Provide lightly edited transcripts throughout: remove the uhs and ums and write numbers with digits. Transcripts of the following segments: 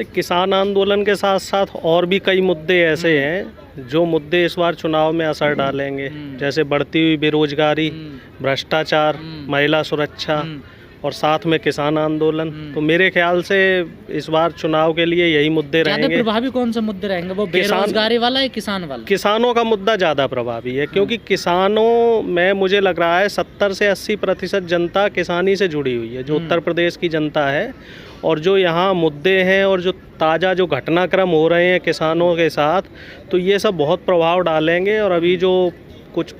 किसान आंदोलन के साथ साथ और भी कई मुद्दे ऐसे हैं जो मुद्दे इस बार चुनाव में असर डालेंगे, जैसे बढ़ती हुई बेरोजगारी, भ्रष्टाचार, महिला सुरक्षा और साथ में किसान आंदोलन। तो मेरे ख्याल से इस बार चुनाव के लिए यही मुद्दे रहेंगे। प्रभावी कौन से मुद्दे रहेंगे? वो बेरोजगारी वाला या किसान वाला? किसानों का मुद्दा ज़्यादा प्रभावी है, क्योंकि किसानों में मुझे लग रहा है 70 से 80% जनता किसानी से जुड़ी हुई है, जो उत्तर प्रदेश की जनता है। और जो यहाँ मुद्दे हैं और जो ताज़ा जो घटनाक्रम हो रहे हैं किसानों के साथ, तो ये सब बहुत प्रभाव डालेंगे। और अभी जो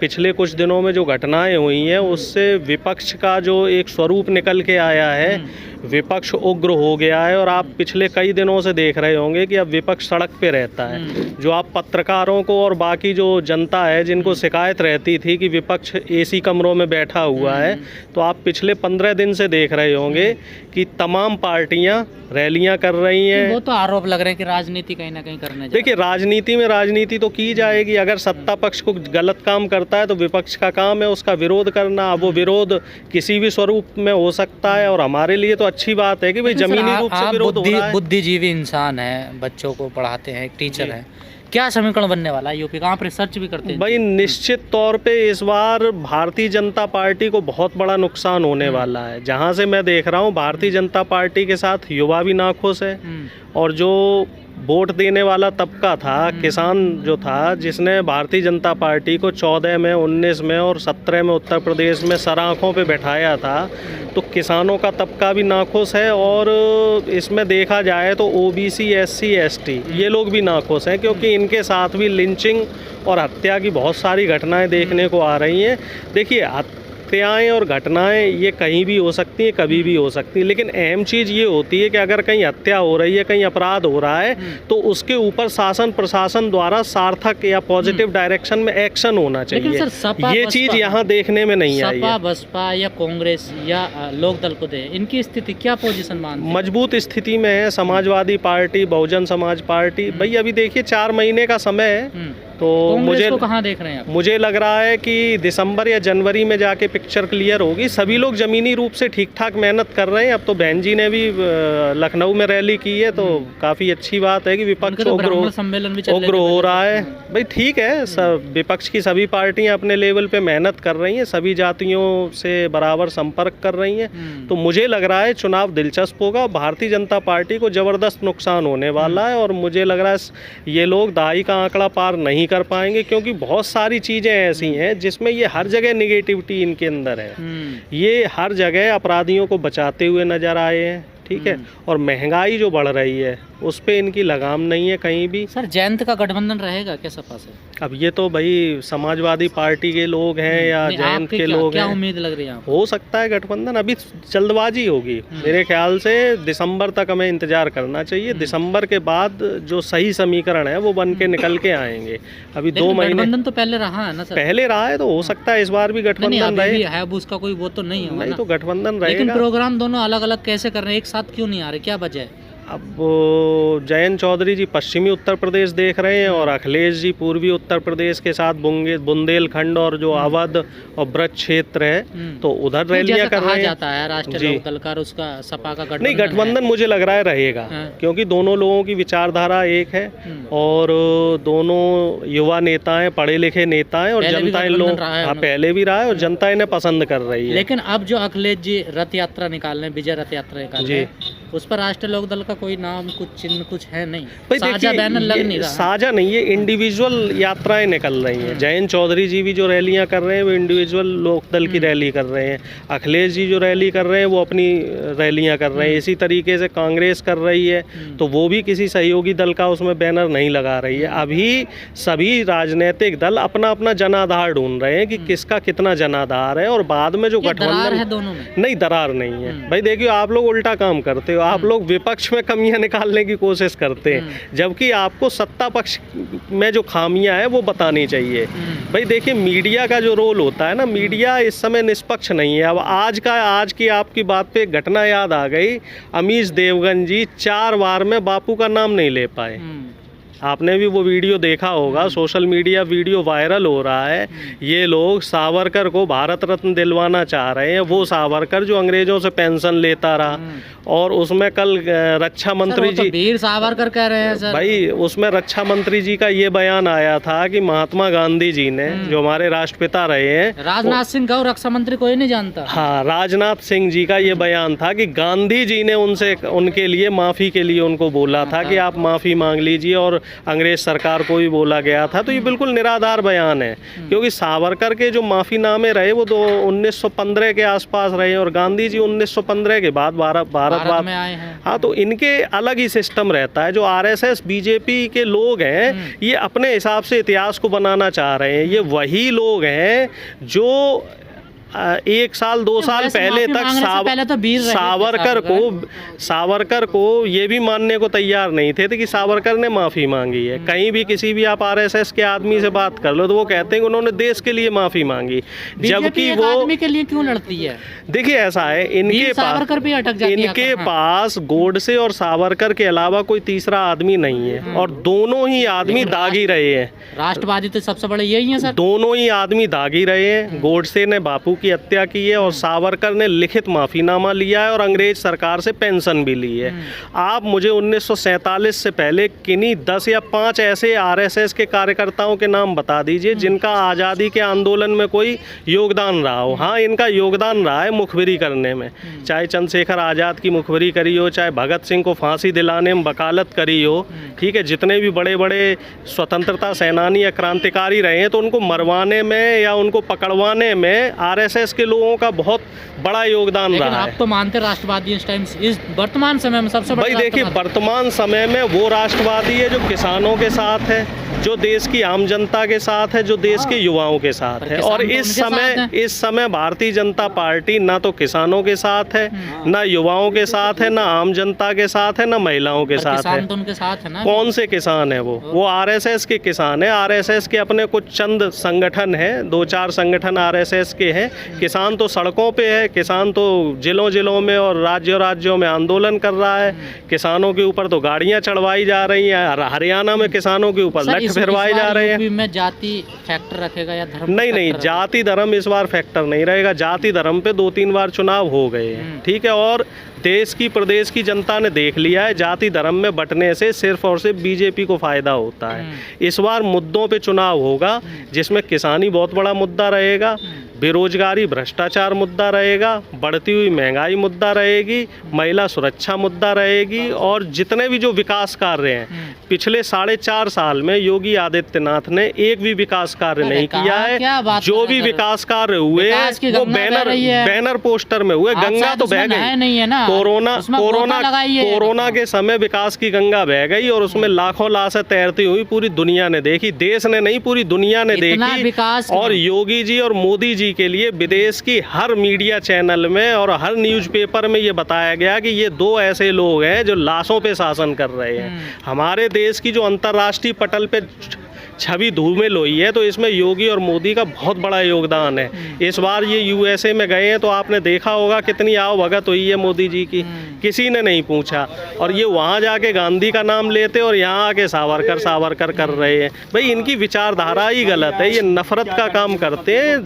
पिछले कुछ दिनों में जो घटनाएं हुई हैं, उससे विपक्ष का जो एक स्वरूप निकल के आया है, विपक्ष उग्र हो गया है। और आप पिछले कई दिनों से देख रहे होंगे कि अब विपक्ष सड़क पे रहता है। जो आप पत्रकारों को और बाकी जो जनता है जिनको शिकायत रहती थी कि विपक्ष एसी कमरों में बैठा हुआ है, तो आप पिछले 15 दिन से देख रहे होंगे कि तमाम पार्टियां रैलियां कर रही हैं। वो तो आरोप लग रहे हैं कि राजनीति कहीं ना कहीं करने। देखिए, राजनीति में राजनीति तो की जाएगी। अगर सत्ता पक्ष को गलत काम करता है तो विपक्ष का काम है उसका विरोध करना। अब वो विरोध किसी भी स्वरूप में हो सकता है, और हमारे लिए तो अच्छी बात है कि भाई जमीनी रूप से विरोध हो रहा है। बुद्धिजीवी इंसान है, बच्चों को पढ़ाते हैं, एक टीचर है, क्या समीकरण बनने वाला है यूपी का? आप रिसर्च भी करते हैं भाई? निश्चित तौर पे इस बार भारतीय जनता पार्टी को बहुत बड़ा नुकसान होने वाला है। जहां से मैं देख रहा हूं, भारतीय जनता पार्टी के साथ युवा भी नाखुश है, और जो वोट देने वाला तबका था, किसान जो था, जिसने भारतीय जनता पार्टी को 14 में, 19 में और 17 में उत्तर प्रदेश में सराखों पे बैठाया था, तो किसानों का तबका भी नाखुश है। और इसमें देखा जाए तो ओबीसी, एससी, एसटी ये लोग भी नाखुश हैं, क्योंकि इनके साथ भी लिंचिंग और हत्या की बहुत सारी घटनाएं देखने को आ रही हैं। देखिए, हत्याएं और घटनाएं ये कहीं भी हो सकती हैं, कभी भी हो सकती हैं, लेकिन अहम चीज़ ये होती है कि अगर कहीं हत्या हो रही है, कहीं अपराध हो रहा है, तो उसके ऊपर शासन प्रशासन द्वारा सार्थक या पॉजिटिव डायरेक्शन में एक्शन होना चाहिए। ये चीज़ यहाँ देखने में नहीं आई है। सपा, बसपा या कांग्रेस या लोकदल को दे, इनकी स्थिति क्या पोजीशन मानते हैं? मजबूत स्थिति में है समाजवादी पार्टी, बहुजन समाज पार्टी। भाई अभी देखिए 4 महीने का समय है, तो मुझे कहाँ देख रहे हैं आप? मुझे लग रहा है कि दिसंबर या जनवरी में जाके पिक्चर क्लियर होगी। सभी लोग जमीनी रूप से ठीक ठाक मेहनत कर रहे हैं। अब तो बहन जी ने भी लखनऊ में रैली की है, तो काफ़ी अच्छी बात है कि विपक्ष उग्र हो रहा है। भाई ठीक है, सब विपक्ष की सभी पार्टियां अपने लेवल पे मेहनत कर रही हैं, सभी जातियों से बराबर संपर्क कर रही हैं। तो मुझे लग रहा है चुनाव दिलचस्प होगा। भारतीय जनता पार्टी को ज़बरदस्त नुकसान होने वाला है, और मुझे लग रहा है ये लोग दहाई का आंकड़ा पार नहीं कर पाएंगे, क्योंकि बहुत सारी चीज़ें ऐसी हैं जिसमें ये हर जगह निगेटिविटी इनके अंदर है। ये हर जगह अपराधियों को बचाते हुए नजर आए हैं, ठीक है। और महंगाई जो बढ़ रही है उस पे इनकी लगाम नहीं है कहीं भी। सर, जयंत का गठबंधन रहेगा क्या सपा से? अब ये तो भाई समाजवादी पार्टी के लोग हैं या जयंत के लोग हैं, क्या उम्मीद लग रही है? हो सकता है गठबंधन, अभी जल्दबाजी होगी। मेरे ख्याल से दिसंबर तक हमें इंतजार करना चाहिए। दिसंबर के बाद जो सही समीकरण है वो बन के निकल के आएंगे। अभी 2 महीने गठबंधन तो पहले रहा है ना सर? पहले रहा है, तो हो सकता है इस बार भी गठबंधन रहे। है उसका कोई वो तो नहीं है, नहीं तो गठबंधन रहेगा। लेकिन प्रोग्राम दोनों अलग अलग कैसे कर रहे हैं, एक साथ क्यों नहीं आ रहे, क्या वजह है? अब जयंत चौधरी जी पश्चिमी उत्तर प्रदेश देख रहे हैं, और अखिलेश जी पूर्वी उत्तर प्रदेश के साथ बुंदेलखंड और जो अवध और ब्रज क्षेत्र है, तो उधर रैलियां कर रहे हैं। जाता है राष्ट्रीय लोकदल का, उसका सपा का गठबंधन? नहीं, गठबंधन मुझे लग रहा है रहेगा, क्योंकि दोनों लोगों की विचारधारा एक है, और दोनों युवा नेता हैं, पढ़े लिखे नेता हैं, और जनता इन लोग पहले भी रहा है और जनता इन्हें पसंद कर रही है। लेकिन अब जो अखिलेश जी रथ यात्रा निकाल रहे हैं, विजय रथ यात्रा निकाल रहे हैं, उस पर राष्ट्रीय लोकदल का कोई नाम, कुछ चिन्ह, कुछ है नहीं, साझा बैनर लग नहीं रहा। साझा नहीं है, इंडिविजुअल यात्राएं निकल रही हैं। जयंत चौधरी जी भी जो रैलियां कर रहे हैं वो इंडिविजुअल लोकदल की रैली कर रहे हैं। अखिलेश जी जो रैली कर रहे हैं वो अपनी रैलियां कर रहे हैं। इसी तरीके से कांग्रेस कर रही है, तो वो भी किसी सहयोगी दल का उसमें बैनर नहीं लगा रही है। अभी सभी राजनीतिक दल अपना अपना जनाधार ढूंढ रहे हैं कि किसका कितना जनाधार है, और बाद में जो गठबंधन है दोनों में, नहीं, दरार नहीं है। भाई देखिए, आप लोग उल्टा काम करते हो, आप लोग विपक्ष में कमियां निकालने की कोशिश करते हैं, जबकि आपको सत्ता पक्ष में जो खामियां हैं वो बतानी चाहिए। भाई देखिए, मीडिया का जो रोल होता है ना, मीडिया इस समय निष्पक्ष नहीं है। अब आज की आपकी बात पे घटना याद आ गई, अमीश देवगन जी 4 बार में बापू का नाम नहीं ले पाए। आपने भी वो वीडियो देखा होगा, सोशल मीडिया वीडियो वायरल हो रहा है। ये लोग सावरकर को भारत रत्न दिलवाना चाह रहे हैं, वो सावरकर जो अंग्रेजों से पेंशन लेता रहा। और उसमें कल रक्षा मंत्री जी, वीर सावरकर कह रहे हैं सर भाई, उसमें रक्षा मंत्री जी का ये बयान आया था कि महात्मा गांधी जी ने, जो हमारे राष्ट्रपिता रहे हैं, राजनाथ सिंह का रक्षा मंत्री कोई नहीं जानता। हाँ, राजनाथ सिंह जी का ये बयान था कि गांधी जी ने उनसे, उनके लिए माफ़ी के लिए उनको बोला था कि आप माफ़ी मांग लीजिए, और अंग्रेज सरकार को भी बोला गया था। तो ये बिल्कुल निराधार बयान है, क्योंकि सावरकर के जो माफ़ीनामे रहे वो तो 1915 के आसपास रहे, और गांधी जी 1915 के बाद भारत में आए हैं। हाँ, तो इनके अलग ही सिस्टम रहता है। जो आरएसएस बीजेपी के लोग हैं, ये अपने हिसाब से इतिहास को बनाना चाह रहे हैं। ये वही लोग हैं जो 1 साल 2 साल पहले तक सावरकर को ये भी मानने को तैयार नहीं थे कि सावरकर ने माफ़ी मांगी है। कहीं भी किसी भी आप आरएसएस के आदमी से बात कर लो तो वो कहते हैं कि उन्होंने देश के लिए माफ़ी मांगी, जबकि वो आदमी के लिए क्यों लड़ती है? देखिए, ऐसा है, इनके पास गोडसे और सावरकर के अलावा कोई तीसरा आदमी नहीं है, और दोनों ही आदमी दागी रहे हैं। राष्ट्रवादी तो सबसे बड़े यही हैं सर। दोनों ही आदमी दागी रहे हैं। गोडसे ने बापू की हत्या की है, और सावरकर ने लिखित माफीनामा लिया है, और अंग्रेज सरकार से पेंशन भी ली है। आप मुझे 1947 से पहले किन्हीं 10 या 5 ऐसे आरएसएस के कार्यकर्ताओं के नाम बता दीजिए जिनका आज़ादी के आंदोलन में कोई योगदान रहा हो। हाँ, इनका योगदान रहा है मुखबिरी करने में, चाहे चंद्रशेखर आज़ाद की मुखबिरी करी हो, चाहे भगत सिंह को फांसी दिलाने में वकालत करी हो, ठीक है। जितने भी बड़े बड़े स्वतंत्रता सेनानी या क्रांतिकारी रहे हैं, तो उनको मरवाने में या उनको पकड़वाने में आरएसएस के लोगों का बहुत बड़ा योगदान रहा है। आप तो मानते राष्ट्रवादी इस टाइम, इस वर्तमान समय में सबसे बड़ा? भाई देखिए, वर्तमान समय में वो राष्ट्रवादी है जो किसानों के साथ है, जो देश की आम जनता के साथ है, जो देश के युवाओं के साथ है। और इस समय भारतीय जनता पार्टी ना तो किसानों के साथ है, ना युवाओं के साथ है, ना आम जनता के साथ है, ना महिलाओं के साथ है। तो उनके साथ है ना। कौन से किसान है? वो आरएसएस के किसान है। आरएसएस के अपने कुछ चंद संगठन हैं, 2-4 संगठन आरएसएस के हैं। किसान तो सड़कों पे है, किसान तो जिलों में और राज्यों में आंदोलन कर रहा है। किसानों के ऊपर तो गाड़ियां चढ़वाई जा रही हैं। हरियाणा में किसानों के ऊपर लठ फिरवाए जा रहे हैं। में जाति फैक्टर रखेगा या धर्म? नहीं, जाति धर्म इस बार फैक्टर नहीं रहेगा। जाति धर्म पे 2-3 बार चुनाव हो गए हैं, ठीक है। और देश की, प्रदेश की जनता ने देख लिया है, जाति धर्म में बंटने से सिर्फ और सिर्फ बीजेपी को फायदा होता है। इस बार मुद्दों पे चुनाव होगा, जिसमें किसानी बहुत बड़ा मुद्दा रहेगा, बेरोजगारी भ्रष्टाचार मुद्दा रहेगा, बढ़ती हुई महंगाई मुद्दा रहेगी, महिला सुरक्षा मुद्दा रहेगी, और जितने भी जो विकास कार्य हैं पिछले 4.5 साल में योगी आदित्यनाथ ने एक भी विकास कार्य नहीं किया है। जो भी विकास कार्य हुए वो बैनर पोस्टर में हुए। गंगा तो बह गई, कोरोना के समय विकास की गंगा बह गई, और उसमें लाखों लाशें तैरती हुई पूरी दुनिया ने देखी। देश ने नहीं, पूरी दुनिया ने देखी। और योगी जी और मोदी जी के लिए विदेश की हर मीडिया चैनल में और हर न्यूज़पेपर में ये बताया गया कि ये 2 ऐसे लोग हैं जो लाशों पे शासन कर रहे हैं। हमारे देश की जो अंतर्राष्ट्रीय पटल पे छवि धूमिल हुई है, तो इसमें योगी और मोदी का बहुत बड़ा योगदान है। इस बार ये यूएसए में गए हैं, तो आपने देखा होगा कितनी आवभगत हुई है मोदी जी की, किसी ने नहीं पूछा। और ये वहाँ जाके गांधी का नाम लेते और यहाँ आके सावरकर कर रहे हैं। भाई, इनकी विचारधारा ही गलत है। ये नफरत का काम करते हैं,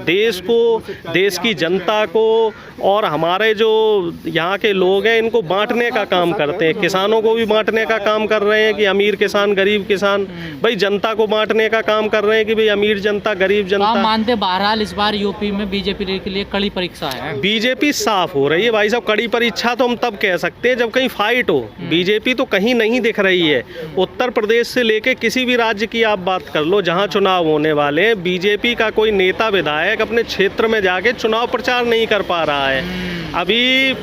देश को, देश की जनता को, और हमारे जो यहाँ के लोग हैं इनको बांटने का काम करते हैं। किसानों को भी बांटने का काम कर रहे हैं कि अमीर किसान, गरीब किसान। भाई, जनता को बांटने का काम कर रहे हैं कि भाई अमीर जनता, गरीब जनता। आप मानते बहरहाल इस बार यूपी में बीजेपी के लिए कड़ी परीक्षा है? बीजेपी साफ हो रही है भाई साहब। कड़ी परीक्षा तो हम तब कह सकते हैं जब कहीं फाइट हो। बीजेपी तो कहीं नहीं दिख रही है। उत्तर प्रदेश से लेके किसी भी राज्य की आप बात कर लो जहां चुनाव होने वाले हैं, बीजेपी का कोई नेता विधायक अपने क्षेत्र में जाके चुनाव प्रचार नहीं कर पा रहा है। अभी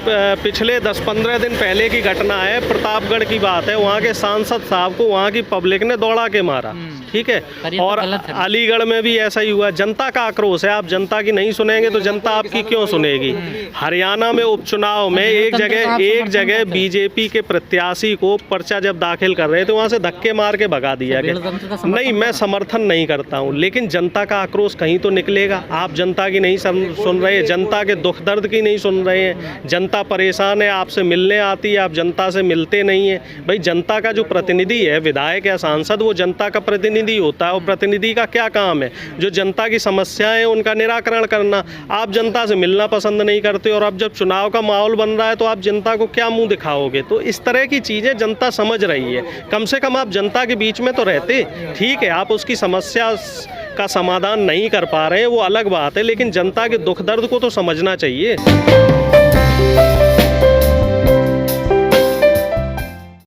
पिछले 10-15 दिन पहले की घटना है, प्रतापगढ़ की बात है। वहाँ के सांसद साहब को वहाँ की पब्लिक ने दौड़ा के मारा। ठीक है। पर ये तो और गलत है ना। अलीगढ़ में भी ऐसा ही हुआ। जनता का आक्रोश है, आप जनता की नहीं सुनेंगे तो जनता आपकी क्यों सुनेगी। हरियाणा में उपचुनाव में एक जगह बीजेपी के प्रत्याशी को पर्चा जब दाखिल कर रहे थे वहाँ से धक्के मार के भगा दिया गया। नहीं, मैं समर्थन नहीं करता हूँ, लेकिन जनता का आक्रोश कहीं तो निकलेगा। आप जनता की नहीं सुन रहे, जनता के दुख दर्द की नहीं सुन रहे हैं। जनता परेशान है, आपसे मिलने आती है, आप जनता से मिलते नहीं है। भाई जनता का जो प्रतिनिधि है, विधायक या सांसद, वो जनता का प्रतिनिधि होता है। और प्रतिनिधि का क्या काम है? जो जनता की समस्याएं हैं उनका निराकरण करना। आप जनता से मिलना पसंद नहीं करते, और अब जब चुनाव का माहौल बन रहा है तो आप जनता को क्या मुंह दिखाओगे? तो इस तरह की चीज़ें जनता समझ रही है। कम से कम आप जनता के बीच में तो रहते। ठीक है, आप उसकी समस्या का समाधान नहीं कर पा रहे हैं, वो अलग बात है, लेकिन जनता के दुख दर्द को तो समझना चाहिए।